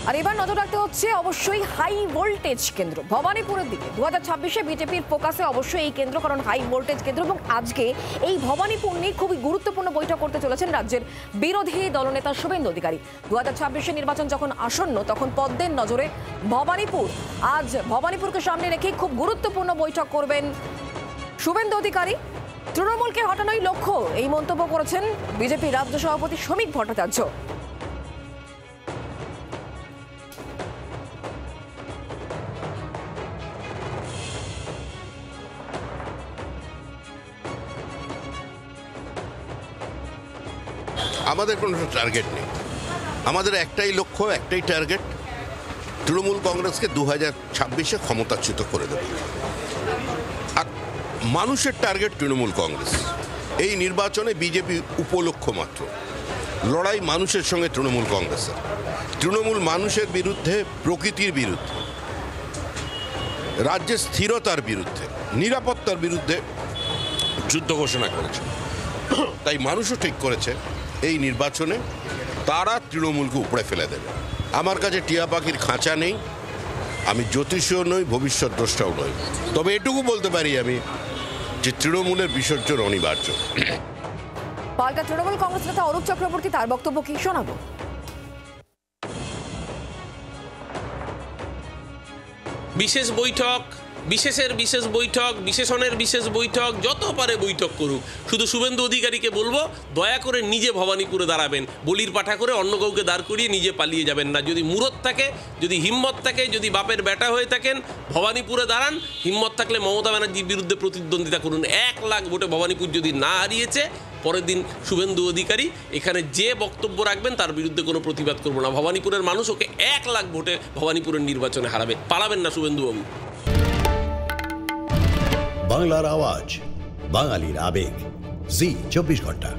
আর এবার নজর রাখতে হচ্ছে অবশ্যই হাই ভোল্টেজ কেন্দ্র ভবানীপুরের দিকে। 2026-এ বিজেপির ফোকাসে অবশ্যই এই কেন্দ্র, কারণ হাই ভোল্টেজ কেন্দ্র। এবং আজকে এই ভবানীপুর নিয়ে খুবই গুরুত্বপূর্ণ বৈঠক করতে চলেছেন রাজ্যের বিরোধী দলনেতা শুভেন্দু অধিকারী। 2026-এর নির্বাচন যখন আসন্ন, তখন পদ্মের নজরে ভবানীপুর। আজ ভবানীপুরকে সামনে রেখে খুব গুরুত্বপূর্ণ বৈঠক করবেন শুভেন্দু অধিকারী। তৃণমূলকে হটানোই লক্ষ্য, এই মন্তব্য করেছেন বিজেপি রাজ্য সভাপতি শ্রমিক ভট্টাচার্য। আমাদের কোনো টার্গেট নেই, আমাদের একটাই লক্ষ্য, একটাই টার্গেট, তৃণমূল কংগ্রেসকে 2026-এ ক্ষমতাচ্যুত করে দেবে। আর মানুষের টার্গেট তৃণমূল কংগ্রেস। এই নির্বাচনে বিজেপি উপলক্ষ্য মাত্র। লড়াই মানুষের সঙ্গে তৃণমূল কংগ্রেসের। তৃণমূল মানুষের বিরুদ্ধে, প্রকৃতির বিরুদ্ধে, রাজ্যের স্থিরতার বিরুদ্ধে, নিরাপত্তার বিরুদ্ধে যুদ্ধ ঘোষণা করেছে। তাই মানুষও ঠিক করেছে এই নির্বাচনে তারা তৃণমূলকে উপড়ে ফেলে দেবে। আমার কাছে টিয়া পাখির খাঁচা নেই, আমি জ্যোতিষীও নই, ভবিষ্যৎ দ্রষ্টাও নই, তবে এটুকু বলতে পারি আমি যে তৃণমূলের বিসর্জন অনিবার্য। পাল্টা তৃণমূল কংগ্রেস নেতা অরূপ চক্রবর্তী, তার বক্তব্য কি শোনাবো। বিশেষ বৈঠক, বিশেষের বিশেষ বৈঠক, বিশেষণের বিশেষ বৈঠক, যত পারে বৈঠক করুক। শুধু শুভেন্দু অধিকারীকে বলবো, দয়া করে নিজে ভবানীপুরে দাঁড়াবেন। বলির পাঠা করে অন্য কাউকে দাঁড় করিয়ে নিজে পালিয়ে যাবেন না। যদি মুরত থাকে, যদি হিম্মত থাকে, যদি বাপের বেটা হয়ে থাকেন, ভবানীপুরে দাঁড়ান। হিম্মত থাকলে মমতা ব্যানার্জির বিরুদ্ধে প্রতিদ্বন্দ্বিতা করুন। 1 লাখ ভোটে ভবানীপুর যদি না হারিয়েছে, পরের দিন শুভেন্দু অধিকারী এখানে যে বক্তব্য রাখবেন তার বিরুদ্ধে কোনো প্রতিবাদ করবো না। ভবানীপুরের মানুষ ওকে 1 লাখ ভোটে ভবানীপুরের নির্বাচনে হারাবে। পালাবেন না শুভেন্দুবাবু। বাংলার আওয়াজ, বাঙালির আবেগ, জি 24 ঘন্টা।